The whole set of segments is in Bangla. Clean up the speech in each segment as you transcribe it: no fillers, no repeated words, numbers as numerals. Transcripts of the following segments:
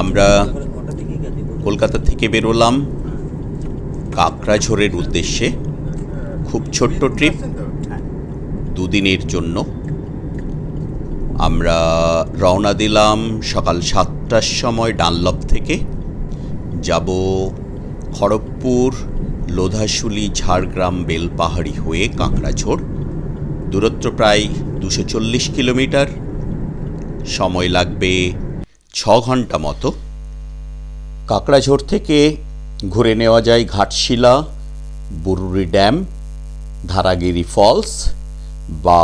আমরা কলকাতা থেকে বেরোলাম কাকড়াঝোড়ের উদ্দেশ্যে। খুব ছোট্ট ট্রিপ, দুদিনের জন্য। আমরা রওনা দিলাম সকাল 7টার সময় ডানলপ থেকে। যাব খড়গপুর, লোধাশুলি, ঝাড়গ্রাম, বেলপাহাড়ি হয়ে কাকড়াঝোড়। দূরত্ব প্রায় 240 কিলোমিটার। সময় লাগবে 6 ঘন্টা মতো। কাকড়াঝোড় থেকে ঘুরে নেওয়া যায় ঘাটশিলা, বুরুরি ড্যাম, ধারাগিরি ফলস, বা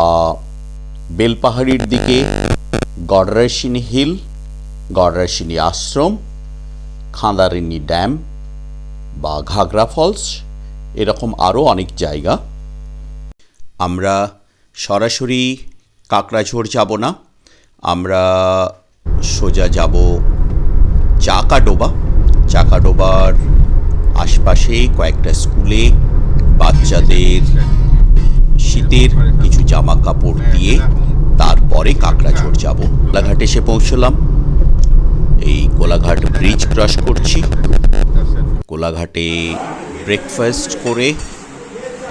বেলপাহাড়ির দিকে গড়রাইসিনী হিল, গড়রাইসিনী আশ্রম, খাঁদারিনী ড্যাম বা ঘাগরা ফলস, এরকম আরও অনেক জায়গা। আমরা সরাসরি কাকড়াঝোড় যাব না, আমরা সোজা যাব চাকাডোবা। চাকাডোবার আশপাশে কয়েকটা স্কুলে বাচ্চাদের শীতের কিছু জামা কাপড় দিয়ে তারপরে কাকড়াঝোড় যাব। কোলাঘাট এসে পৌঁছলাম। এই কোলাঘাট ব্রিজ ক্রস করছি। কোলাঘাটে ব্রেকফাস্ট করে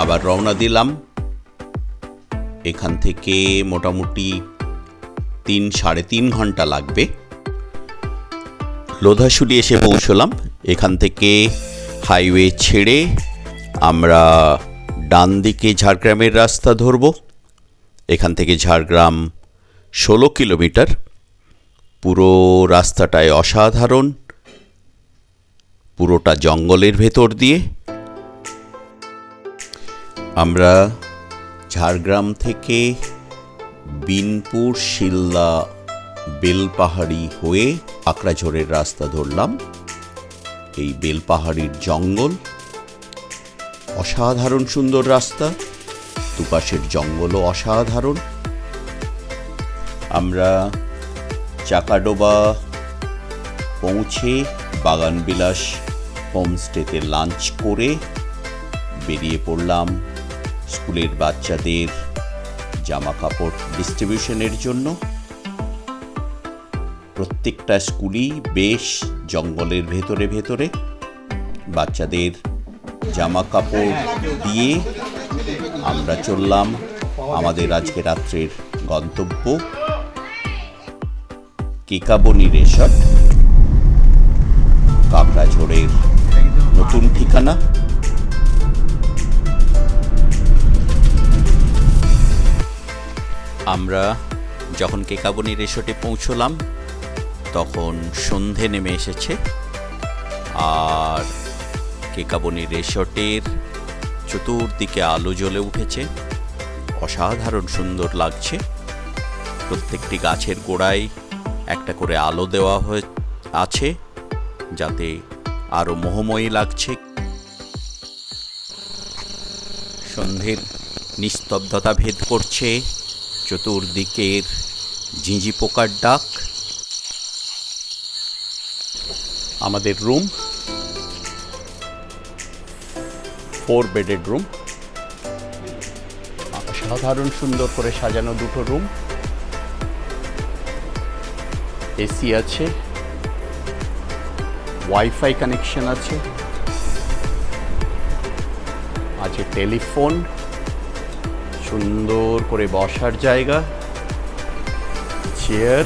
আবার রওনা দিলাম। এখান থেকে মোটামুটি 3-3.5 ঘন্টা লাগবে। লোধাশুলি এসে পৌঁছলাম। এখান থেকে হাইওয়ে ছেড়ে আমরা ডান দিকে ঝাড়গ্রামের রাস্তা ধরব। এখান থেকে ঝাড়গ্রাম 16 কিলোমিটার। পুরো রাস্তাটায় অসাধারণ, পুরোটা জঙ্গলের ভেতর দিয়ে। আমরা ঝাড়গ্রাম থেকে বিনপুর, শিলদা, বেলপাহাড়ি হয়ে কাকড়াঝোড়ের রাস্তা ধরলাম। এই বেলপাহাড়ির জঙ্গল, অসাধারণ সুন্দর রাস্তা, দুপাশের জঙ্গলও অসাধারণ। আমরা চাকাডোবা পৌঁছে বাগানবিলাস হোমস্টেতে লাঞ্চ করে বেরিয়ে পড়লাম স্কুলের বাচ্চাদের জামা কাপড় ডিস্ট্রিবিউশনের জন্য। প্রত্যেকটা স্কুলই বেশ জঙ্গলের ভেতরে ভেতরে। বাচ্চাদের জামা কাপড় দিয়ে আমরা চললাম আমাদের আজকে রাত্রের গন্তব্য কেকাবনি রিসর্ট, কাকড়াঝোড়ের নতুন ঠিকানা। আমরা যখন কেকাবনি রিসর্টে পৌঁছলাম তখন সন্ধে নেমে এসেছে, আর কেকাবনি রিসর্টের চতুর্দিকে আলো জ্বলে উঠেছে। অসাধারণ সুন্দর লাগছে। প্রত্যেকটি গাছের গোড়ায় একটা করে আলো দেওয়া আছে যাতে আরও মোহময়ী লাগছে। সন্ধ্যের নিস্তব্ধতা ভেদ করছে চতুর্দিকের ঝিঁঝি পোকার ডাক। আমাদের রুম 4 বেডেড রুম, সাধারণ সুন্দর করে সাজানো দুটো রুম। এসি আছে, ওয়াইফাই কানেকশন আছে, টেলিফোন, সুন্দর করে বসার জায়গা, চেয়ার,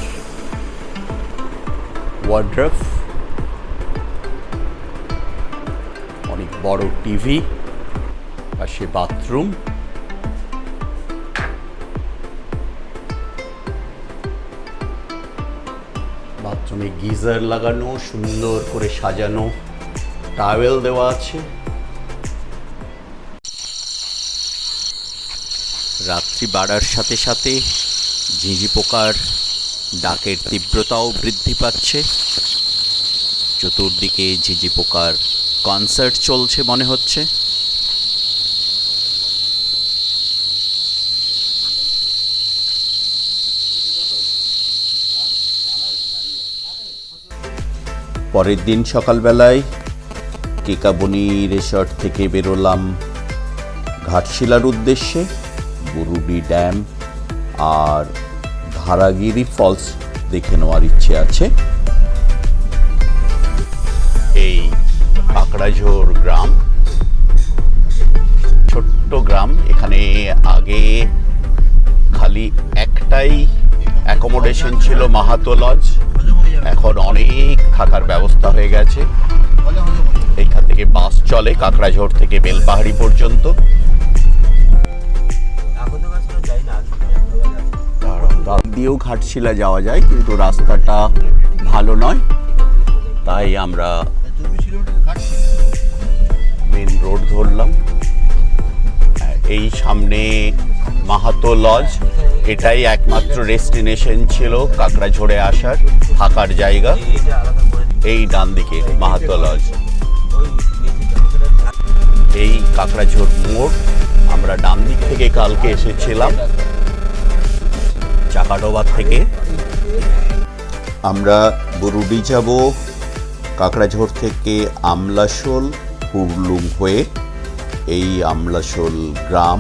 ওয়ার্ড্রোব, অনেক বড় টিভি, পাশে বাথরুম। বাথরুমে গিজার লাগানো, সুন্দর করে সাজানো, টাওয়েল দেওয়া আছে। রাত্রি বাড়ার সাথে সাথে ঝিঁঝি পোকার ডাকের তীব্রতাও বৃদ্ধি পাচ্ছে। চতুর্দিকে ঝিঁঝি পোকার কনসার্ট চলছে মনে হচ্ছে। পরের দিন সকালবেলায় কেকাবনি রিসর্ট থেকে বেরোলাম ঘাটশিলার উদ্দেশ্যে। বুরুডি ড্যাম আর ধারাগিরি ফলস দেখে নেওয়ার ইচ্ছে আছে। কাকড়াঝোড় গ্রাম, ছোট্ট গ্রাম। এখানে আগে খালি একটাই অ্যাকোমোডেশন ছিল, মাহাতো লজ। এখন অনেক থাকার ব্যবস্থা হয়ে গেছে। এইখান থেকে বাস চলে কাকড়াঝোড় থেকে বেলপাহাড়ি পর্যন্ত। দিয়েও ঘাটশিলা যাওয়া যায়, কিন্তু রাস্তাটা ভালো নয়, তাই আমরা মেন রোড ধরলাম। এই সামনে মাহাতো লজ, এটাই একমাত্র ডেস্টিনেশন ছিল কাকড়াঝোড়ে আসার, থাকার জায়গা। এই ডান দিকে মাহাতো লজ, এই কাকড়াঝোড় মোড়। আমরা ডান দিক থেকে কালকে এসেছিলাম চাকাডোবা থেকে। আমরা বুরুডি যাব কাকড়াঝোড় থেকে আমলাশোল হুড়লুং হয়ে। এই আমলাশোল গ্রাম,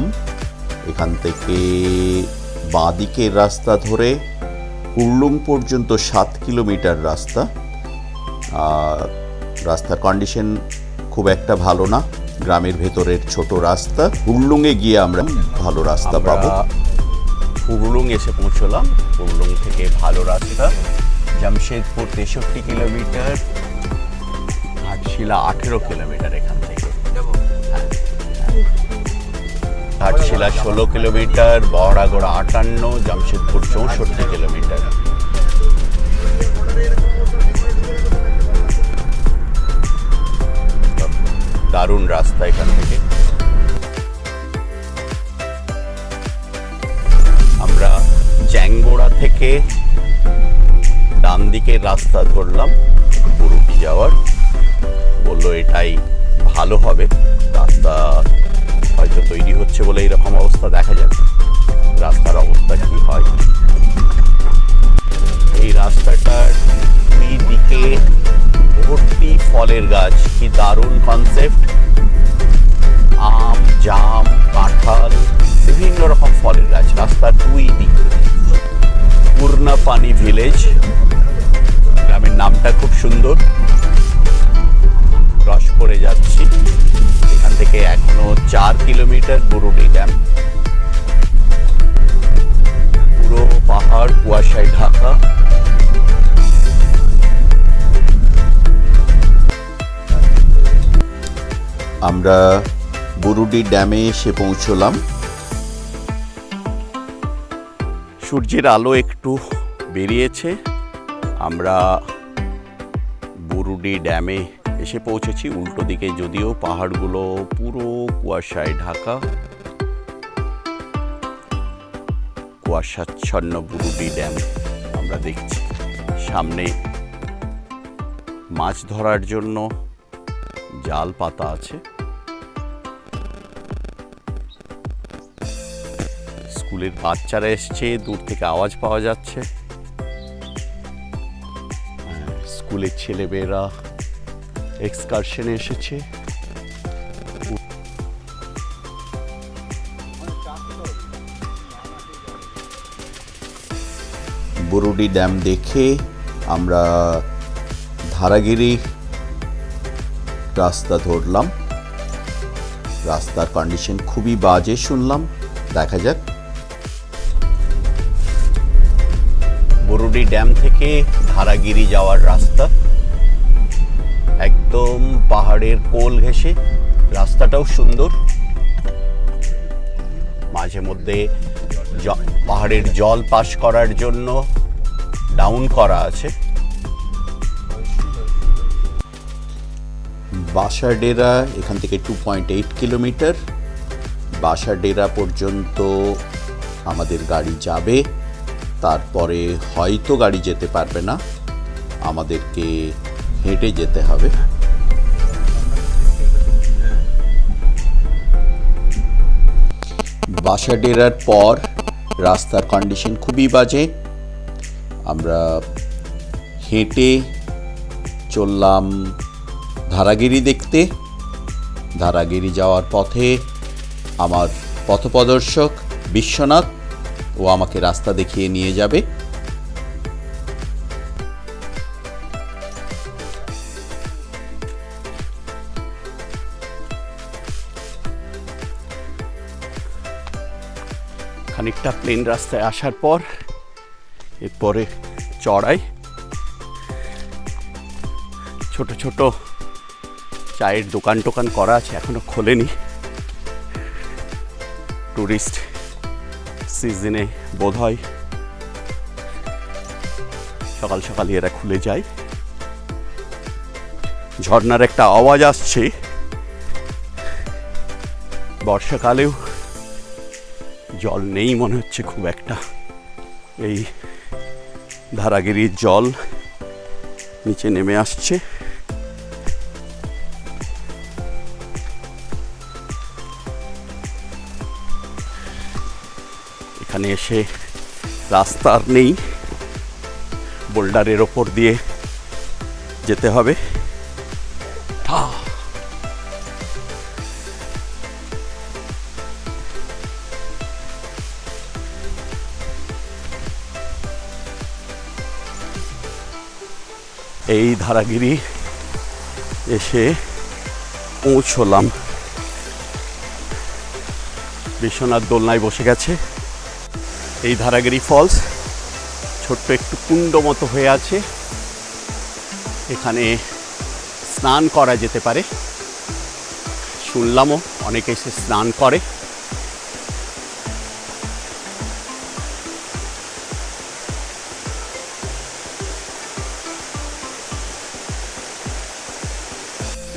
এখান থেকে বাঁদিকের রাস্তা ধরে হুড়লুং পর্যন্ত 7 কিলোমিটার রাস্তা। রাস্তার কন্ডিশন খুব একটা ভালো না, গ্রামের ভেতরের ছোট রাস্তা। হুড়লুংয়ে গিয়ে আমরা ভালো রাস্তা পাবো। হুড়লুং এসে পৌঁছলাম। হুড়লুং থেকে ভালো রাস্তা। জামশেদপুর 63 কিলোমিটার, ঘাটশিলা 18 কিলোমিটার এখান থেকে। Ghatshila 16 kilometre, Baharagora 58, Jamshedpur 64 kilometre. দারুণ রাস্তা এখান থেকে। আমরা জ্যাংগোড়া থেকে ডান দিকের রাস্তা ধরলাম বুরুডি যাওয়ার। বললো এটাই ভালো হবে, রাস্তা হয়তো তৈরি হচ্ছে বলে এইরকম অবস্থা। দেখা যাক রাস্তার অবস্থা কি হয়। এই রাস্তাটার দুই দিকে ভর্তি ফলের গাছ, কি দারুণ কনসেপ্ট। আম, জাম, কাঁঠাল, বিভিন্ন রকম ফলের গাছ রাস্তার দুই দিকে। পূর্ণাপানি ভিলেজ, গ্রামের নামটা খুব সুন্দর। ক্রস করে যাচ্ছি, এখান থেকে এখনো 4 কিলোমিটার বুরুডি ড্যাম। পুরো পাহাড় কুয়াশায় ঢাকা। আমরা বুরুডি ড্যামে এসে পৌঁছলাম। সূর্যের আলো একটু বেরিয়েছে। আমরা বুরুডি ড্যামে এসে পৌঁছেছি। উল্টো দিকে যদিও পাহাড়গুলো পুরো কুয়াশায় ঢাকা। কুয়াশাচ্ছন্ন বুরুডি ড্যাম আমরা দেখছি। সামনে মাছ ধরার জন্য জাল পাতা আছে। স্কুলের বাচ্চারা এসছে, দূর থেকে আওয়াজ পাওয়া যাচ্ছে। স্কুলের ছেলেমেয়েরা এক্সকারশনে এসেছে। বুরুডি ড্যাম দেখে আমরা ধারাগিরি রাস্তা ধরলাম। রাস্তার কন্ডিশন খুবই বাজে শুনলাম, দেখা যাক। বুরুডি ড্যাম থেকে ধারাগিরি যাওয়ার রাস্তা, একদম পাহাড়ের কোল ঘেঁষে। রাস্তাটাও সুন্দর, মাঝে মধ্যে পাহাড়ের জল পাস করার জন্য ডাউন করা আছে। বাসাডেরা এখান থেকে 2.8 কিলোমিটার। বাসাডেরা পর্যন্ত আমাদের গাড়ি যাবে, তারপরে হয়তো গাড়ি যেতে পারবে না, আমাদেরকে হেঁটে যেতে হবে। বাসাডেরার পর রাস্তার কন্ডিশন খুবই বাজে। আমরা হেঁটে চললাম ধারাগিরি দেখতে। ধারাগিরি যাওয়ার পথে আমার পথপ্রদর্শক বিশ্বনাথ, ও আমাকে রাস্তা দেখিয়ে নিয়ে যাবে। খানিকটা প্লেন রাস্তায় আসার পর এরপরে চড়াই, ছোট ছোট চায়ের দোকান টোকান করা আছে, এখনো খোলেনি। টুরিস্ট সিজনে বোধ হয় সকাল সকালই এরা খুলে যায়। ঝর্ণার একটা আওয়াজ আসছে। বর্ষাকালেও জল নেই মনে হচ্ছে খুব একটা। এই ধারাগিরির জল নিচে নেমে আসছে। এখানে এসে রাস্তা আর নেই, বোল্ডারের ওপর দিয়ে যেতে হবে। এই ধারাগিরি এসে পৌঁছলাম। বিশ্বনাথ দোলনায় বসে গেছে। এই ধারাগিরি ফলস ছোট্ট একটু কুণ্ড মতো হয়ে আছে, এখানে স্নান করা যেতে পারে। শুনলামও অনেকে এসে স্নান করে।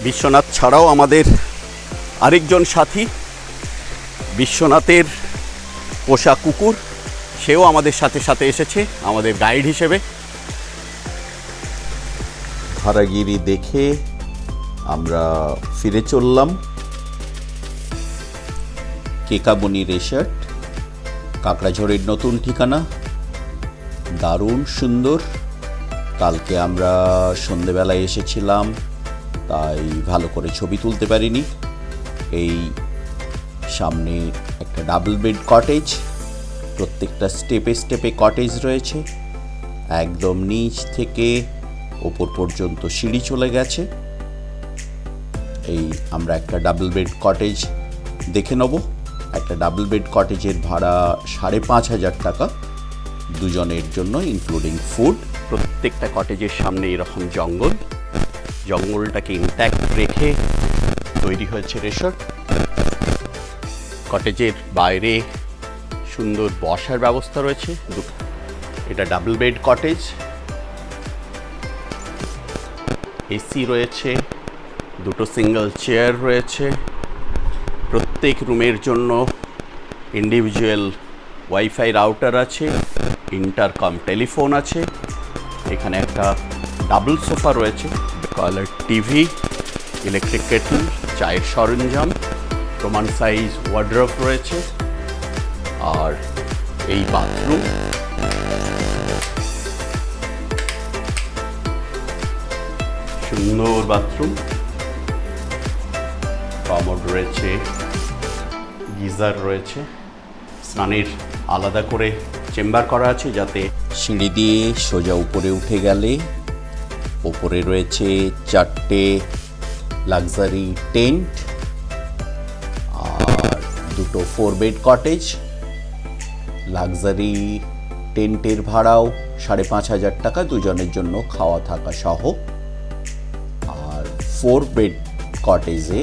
বিশ্বনাথ ছাড়াও আমাদের আরেকজন সাথী, বিশ্বনাথের পোষা কুকুর, সেও আমাদের সাথে সাথে এসেছে আমাদের গাইড হিসেবে। ধারাগিরি দেখে আমরা ফিরে চললাম। কেকাবনি রিসর্ট, কাকড়াঝড়ের নতুন ঠিকানা, দারুণ সুন্দর। কালকে আমরা সন্ধেবেলায় এসেছিলাম, তাই ভালো করে ছবি তুলতে পারিনি। এই সামনে একটা ডাবল বেড কটেজ, প্রত্যেকটা স্টেপে স্টেপে কটেজ রয়েছে, একদম নিচ থেকে ওপর পর্যন্ত সিঁড়ি চলে গেছে। এই আমরা একটা ডাবল বেড কটেজ দেখে নেব। একটা ডাবল বেড কটেজের ভাড়া 5,500 টাকা দুজনের জন্য, ইনক্লুডিং ফুড। প্রত্যেকটা কটেজের সামনে এরকম জঙ্গল, জঙ্গলটাকে ইনট্যাক্ট রেখে তৈরি হয়েছে রিসর্ট। কটেজের বাইরে সুন্দর বসার ব্যবস্থা রয়েছে। এটা ডাবল বেড কটেজ, এসি রয়েছে, দুটো সিঙ্গেল চেয়ার রয়েছে। প্রত্যেক রুমের জন্য ইন্ডিভিজুয়াল ওয়াইফাই রাউটার আছে, ইন্টারকম টেলিফোন আছে। এখানে একটা ডাবল সোফা রয়েছে, কালার টিভি, ইলেকট্রিক কেটল, চায়ের সরঞ্জাম, প্রমাণ সাইজ ওয়ার্ড্রপ রয়েছে। আর এই বাথরুম, সুন্দর বাথরুম, কমোড রয়েছে, গিজার রয়েছে, স্নানের আলাদা করে চেম্বার করা আছে, যাতে সিঁড়ি দিয়ে সোজা উপরে উঠে গেলে ওপরে রয়েছে 4টে লাক্সারি টেন্ট আর দুটো 4 বেড কটেজ। লাক্সারি টেন্টের ভাড়াও 5,500 টাকা দুজনের জন্য, খাওয়া থাকা সহ। আর 4 বেড কটেজে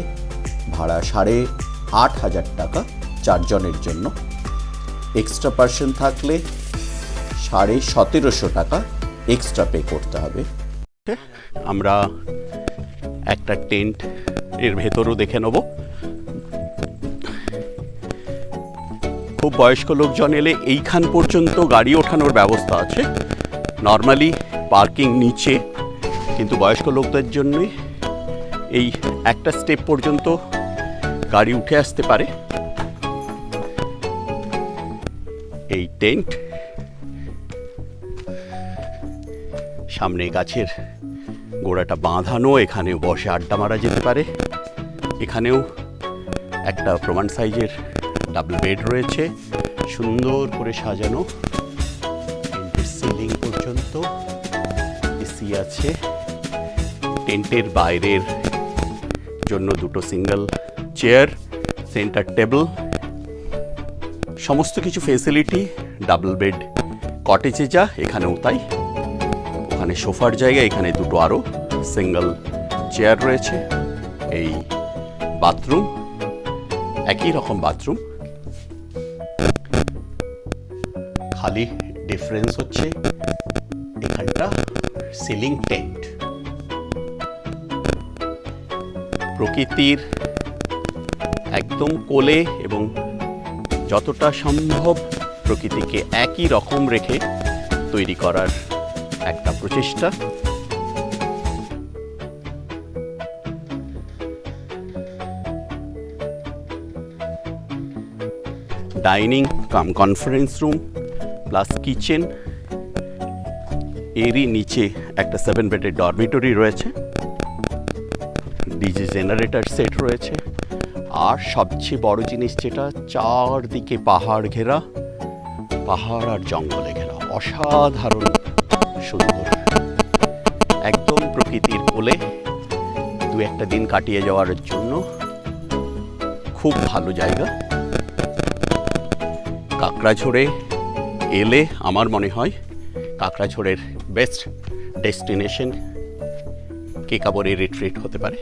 ভাড়া 8,500 টাকা চারজনের জন্য। এক্সট্রা পার্সন থাকলে 1750 টাকা এক্সট্রা পে করতে হবে। আমরা একটা টেন্ট এর ভেতরও দেখে নেব। খুব বয়স্ক লোকজন এলে এইখান পর্যন্ত গাড়ি ওঠানোর ব্যবস্থা আছে। নর্মালি পার্কিং নিচে, কিন্তু বয়স্ক লোকদের জন্যই এই একটা স্টেপ পর্যন্ত গাড়ি উঠে আসতে পারে। এই টেন্ট সামনে গাছের গোড়াটা বাঁধানো, এখানেও বসে আড্ডা মারা যেতে পারে। এখানেও একটা প্রমাণ সাইজের ডাবল বেড রয়েছে, সুন্দর করে সাজানো, টেন্টের সিলিং পর্যন্ত এসি আছে। টেন্টের বাইরের জন্য দুটো সিঙ্গেল চেয়ার, সেন্টার টেবিল, সমস্ত কিছু ফেসিলিটি ডাবল বেড কটেজে যা এখানেও তাই। ওখানে সোফার জায়গা, এখানে দুটো আরও সিঙ্গেল চেয়ার রয়েছে। এই বাথরুম, একই রকম বাথরুম, খালি ডিফারেন্স হচ্ছে এখানটা সিলিং টেন্ট। প্রকৃতির একদম কোলে এবং যতটা সম্ভব প্রকৃতিকে একই রকম রেখে তৈরি করার একটা প্রচেষ্টা। ডাইনিং কাম কনফারেন্স রুম প্লাস কিচেন, এরই নিচে একটা 7 বেডের ডরমিটরি রয়েছে, ডিজে জেনারেটর সেট রয়েছে, আর সবচেয়ে বড় জিনিস যেটা, চারদিকে পাহাড় ঘেরা, পাহাড় আর জঙ্গলে ঘেরা, অসাধারণ সুন্দর, একদম প্রকৃতির কোলে দু একটা দিন কাটিয়ে যাওয়ার জন্য খুব ভালো জায়গা। কাকড়াঝোড়ে এলে আমার মনে হয় কাকড়াঝোড়ের বেস্ট ডেস্টিনেশন কেকাবরে রিট্রিট হতে পারে।